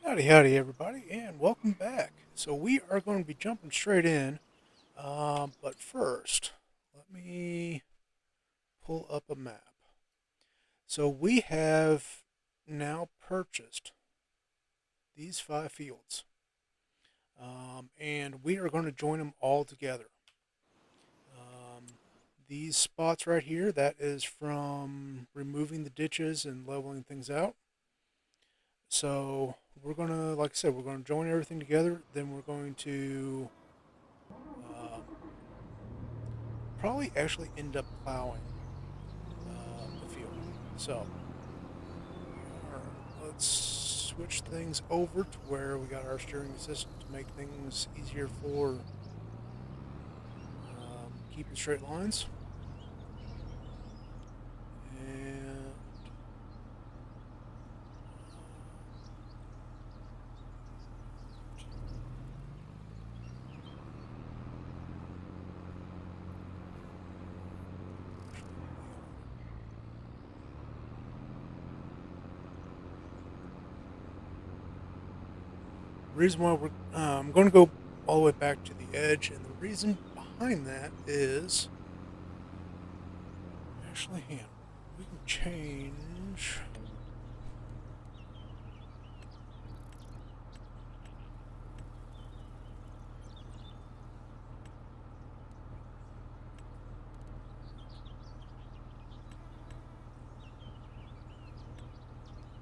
Howdy, howdy, everybody, and welcome back. So we are going to be jumping straight in, but first, let me pull up a map. So we have now purchased these 5 fields, and we are going to join them all together. Um, these spots right here, that is from removing the ditches and leveling things out. So we're gonna, like I said, we're gonna join everything together. Then we're going to um, probably actually end up plowing the field. So let's switch things over to where we got our steering assistant to make things easier for keeping straight lines. And the reason why I'm going to go all the way back to the edge, and the reason behind that is actually, we can change.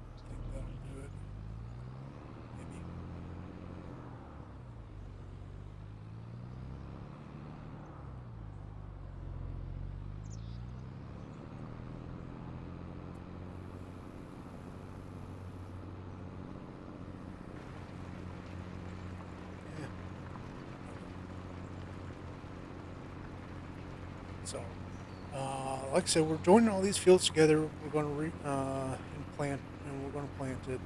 I think that'll do it. Maybe. Yeah. So, like I said, we're joining all these fields together. We're going to and plant, and we're going to plant it.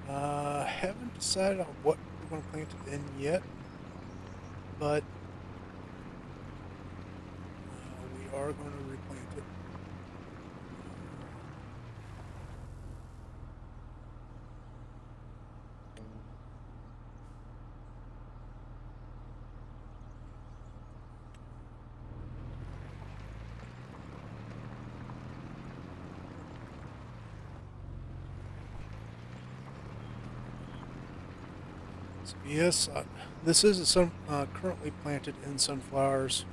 Haven't decided on what we're going to plant it in yet, but we are going to replant it. So yes, this is currently planted in sunflowers,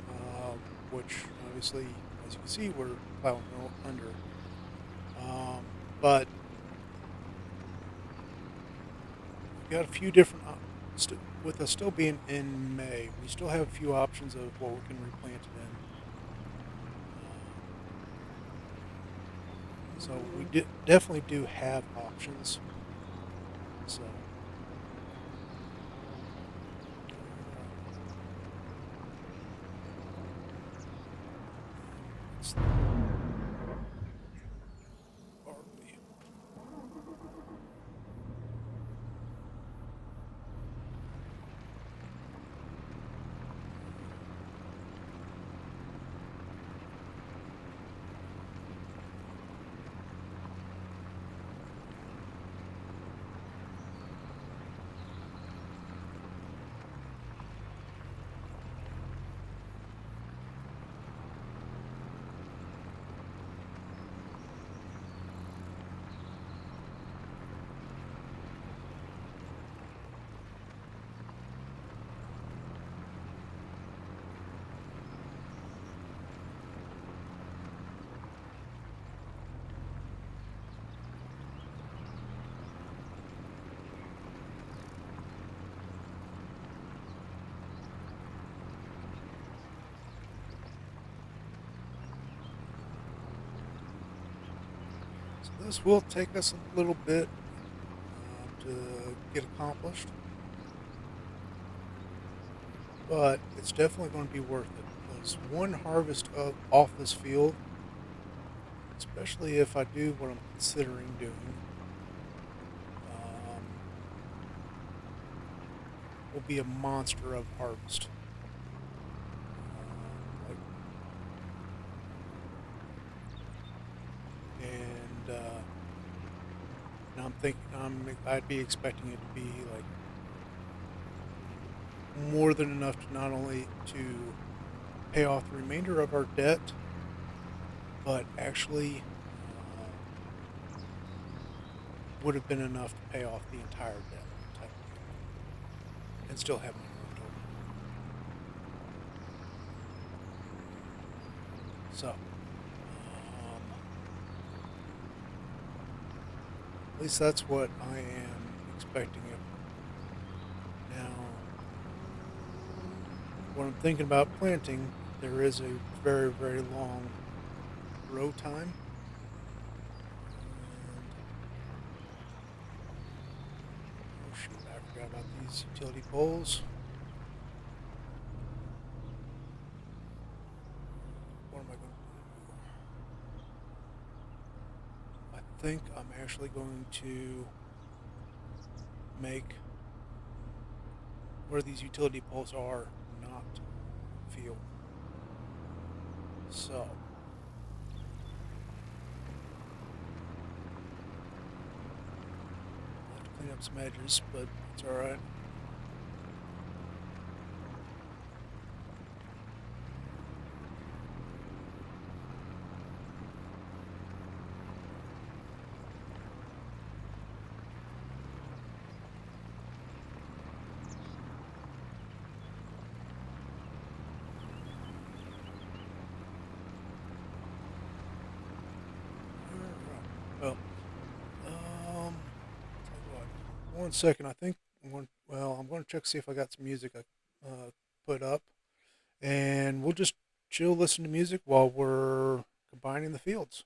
which obviously, as you can see, we're plowing under. But we've got a few different with us still being in May, we still have a few options of what we can replant it in. So we definitely do have options. So it's barley. So this will take us a little bit to get accomplished, but it's definitely going to be worth it because one harvest of off this field, especially if I do what I'm considering doing, um, will be a monster of harvest. Like, and now I'd be expecting it to be like more than enough to not only to pay off the remainder of our debt, but actually would have been enough to pay off the entire debt type of deal, and still have money left over. So, at least that's what I am expecting it. Now, when I'm thinking about planting, there is a very, very long grow time. And, oh shoot, I forgot about these utility poles. What am I going to do? I think I'm actually going to make where these utility poles are not field. So, I'll have to clean up some edges, but it's alright. Well, tell you what, 1 second. I think I'm going to check to see if I got some music I put up, and we'll just chill, listen to music while we're combining the fields.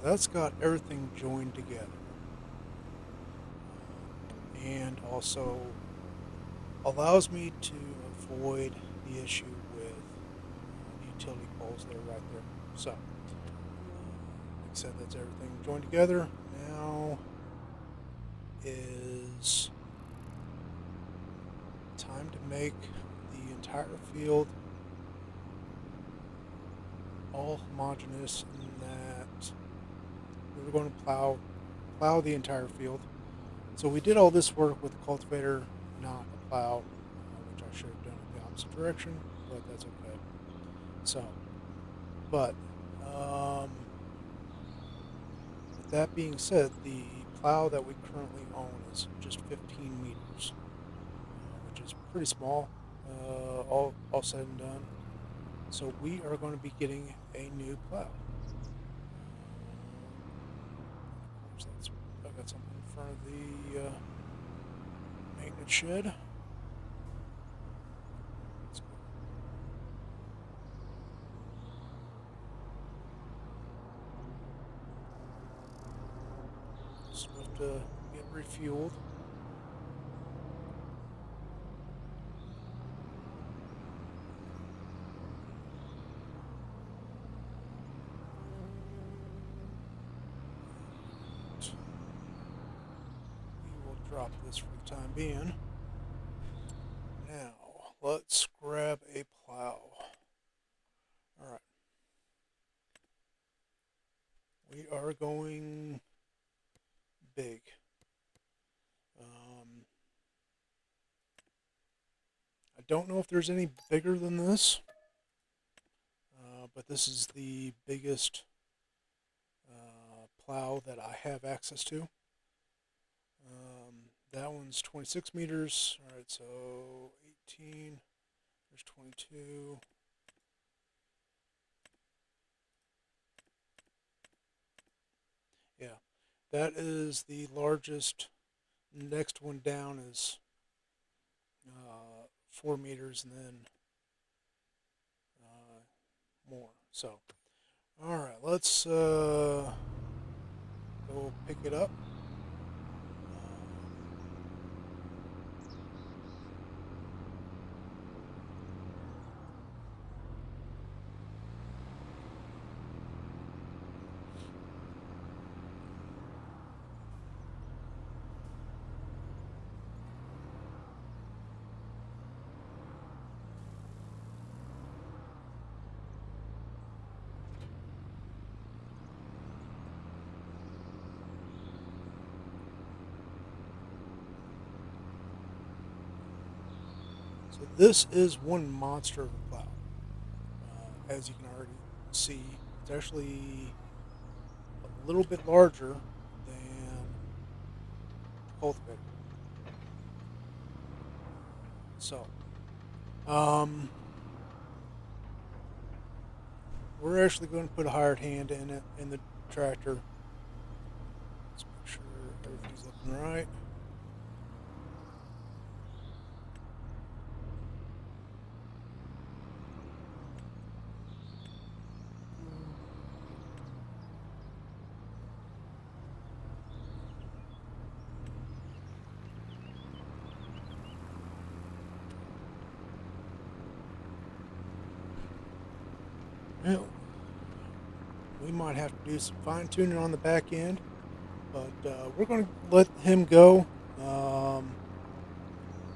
that's got everything joined together. And also allows me to avoid the issue with the utility poles that are right there. So, like I said, that's everything joined together. Now is time to make the entire field all homogeneous in that we're going to plow the entire field. So we did all this work with the cultivator, not a plow, which I should have done it the opposite direction, but that's okay. So, but with that being said, the plow that we currently own is just 15 meters, which is pretty small, all said and done. So we are going to be getting a new plow. Of course, I've got something in front of the maintenance shed. Let's go. Swift to get refueled. We will drop this for the time being. Now, let's grab a plow. Alright. We are going big. I don't know if there's any bigger than this, but this is the biggest plow that I have access to. That one's 26 meters. Alright, so 18, there's 22. Yeah, that is the largest. Next one down is 4 meters, and then more. So, all right, let's go pick it up. So this is one monster of a plow. As you can already see, it's actually a little bit larger than the cultivator. So, we're actually going to put a hired hand in it in the tractor. Let's make sure everything's looking right. Well, we might have to do some fine tuning on the back end, but we're going to let him go.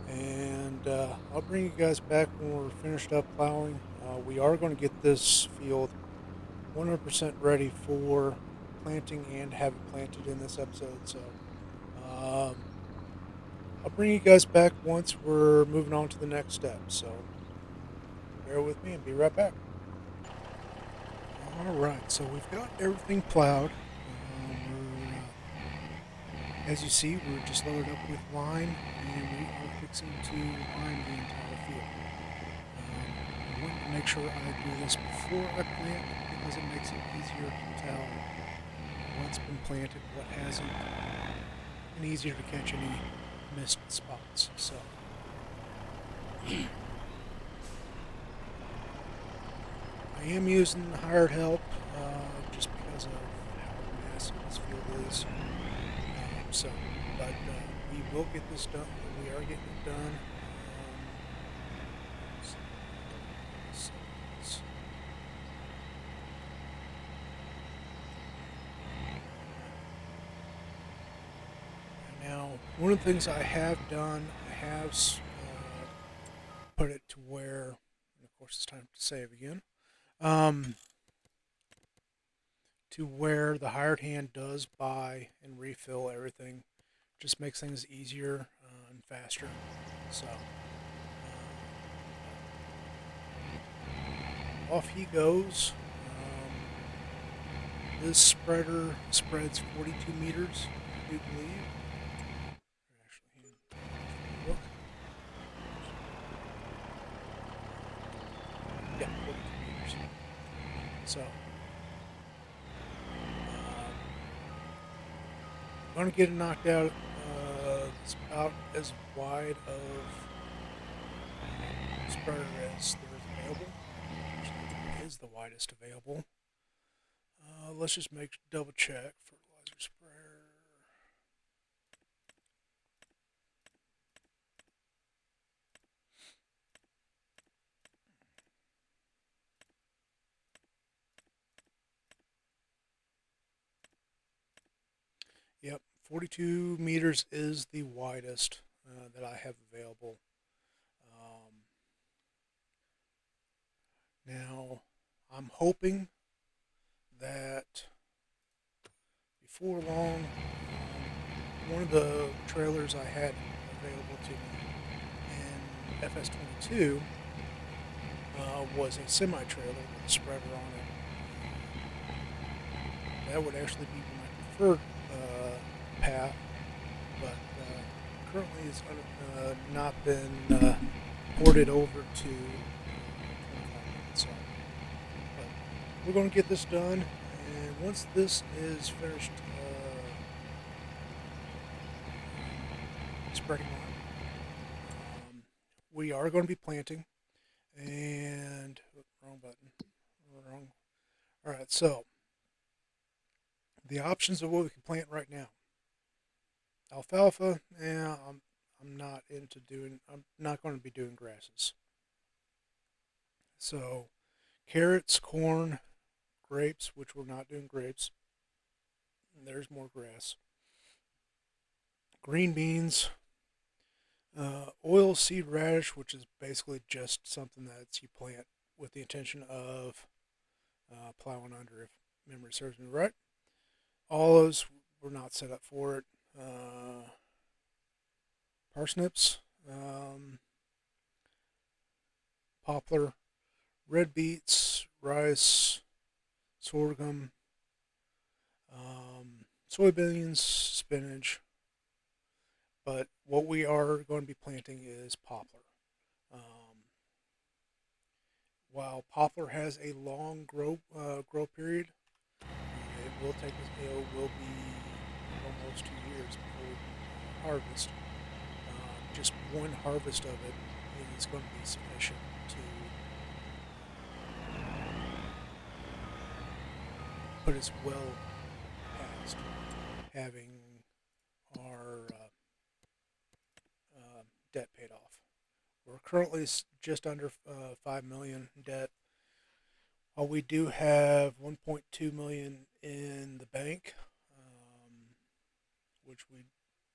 And I'll bring you guys back when we're finished up plowing. We are going to get this field 100% ready for planting and have it planted in this episode. So um, I'll bring you guys back once we're moving on to the next step. So bear with me and be right back. Alright, so we've got everything plowed. As you see, we're just loaded up with lime, and we are fixing to lime the entire field. I want to make sure I do this before I plant because it makes it easier to tell what's been planted, what hasn't, and easier to catch any missed spots. So I am using hired help just because of how is. So, but we will get this done. We are getting it done. Now, one of the things I have done, I have put it to where, and of course, it's time to save again. Um, to where the hired hand does buy and refill everything, just makes things easier and faster. So off he goes. This spreader spreads 42 meters, I do believe. Actually, look. Yeah, 42 meters. So I'm going to get it knocked out. It's about as wide of spreader as there is available. Actually, it is the widest available. Let's just make double check. Fertilizer sprayer. Yep, 42 meters is the widest that I have available. Now, I'm hoping that before long, one of the trailers I had available to me in FS22 was a semi trailer with a spreader on it. That would actually be my preferred path, but currently it's not been ported over to 25 minutes. So, but we're going to get this done, and once this is finished spreading on, we are going to be planting. And wrong button, wrong. All right, so the options of what we can plant right now. Alfalfa, yeah, I'm not into doing. I'm not going to be doing grasses. So carrots, corn, grapes, which we're not doing grapes. There's more grass. Green beans, oil seed radish, which is basically just something that you plant with the intention of plowing under, if memory serves me right. Olives, we're not set up for it. Parsnips, poplar, red beets, rice, sorghum, soybeans, spinach. But what we are going to be planting is poplar. Um, while poplar has a long grow period, it will take us. It will be almost 2 years before we can harvest. Just one harvest of it is going to be sufficient to put us well past having our debt paid off. We're currently just under 5 million in debt. We do have 1.2 million in the bank, which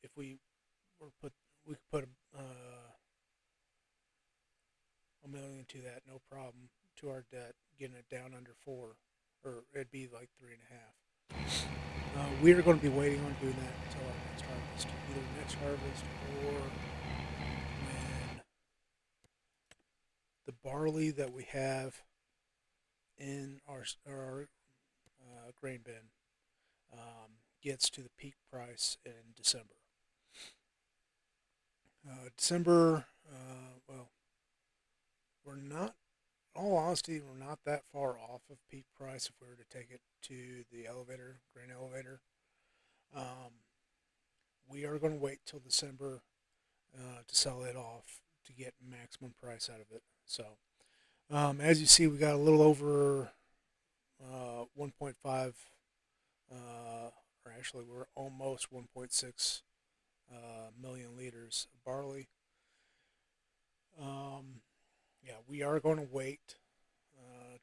if we were put, we could put a million to that, no problem, to our debt, getting it down under 4, or it'd be like 3.5. We are going to be waiting on doing that until our next harvest, either next harvest or when the barley that we have in our grain bin gets to the peak price in December. December, well, we're not. In all honesty, we're not that far off of peak price if we were to take it to the elevator, grain elevator. Um, we are going to wait till December to sell it off to get maximum price out of it. So, as you see, we got a little over 1.5, or actually we're almost 1.6 million liters of barley. Um, yeah, we are going to wait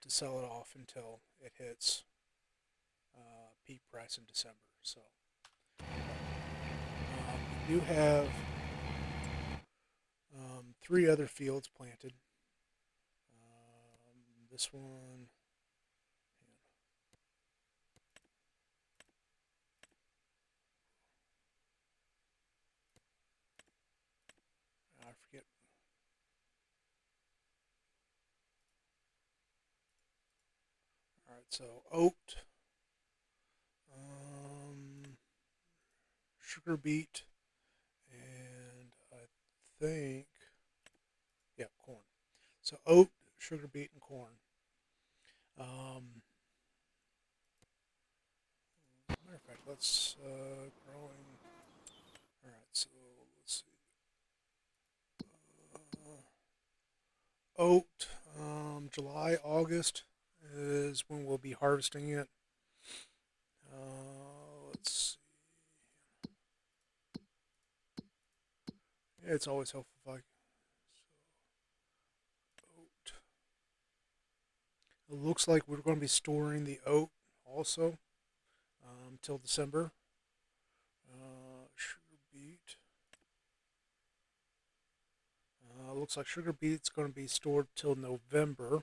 to sell it off until it hits peak price in December. So we do have three other fields planted. This one, I forget. All right, so oat, sugar beet, and I think, yeah, corn. So oat, sugar beet, and corn. Um, Matter of fact, let's growing. All right, so let's see. Oat, July, August is when we'll be harvesting it. Let's see. Yeah, it's always helpful if I. So, oat. It looks like we're going to be storing the oat also till December. Sugar beet. Looks like sugar beet's going to be stored till November.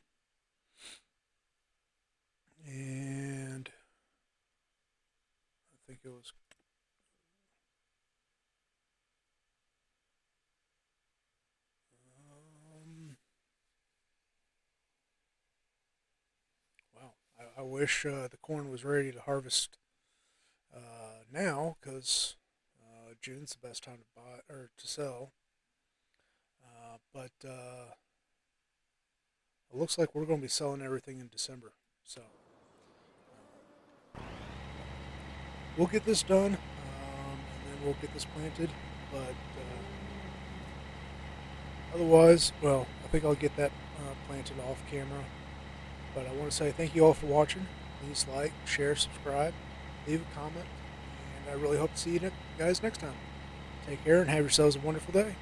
And I think it was. Wow, I wish the corn was ready to harvest now because June's the best time to buy or to sell. But it looks like we're going to be selling everything in December. So we'll get this done, and then we'll get this planted. But otherwise, well, I think I'll get that planted off camera. But I want to say thank you all for watching. Please like, share, subscribe, leave a comment, and I really hope to see you guys next time. Take care and have yourselves a wonderful day.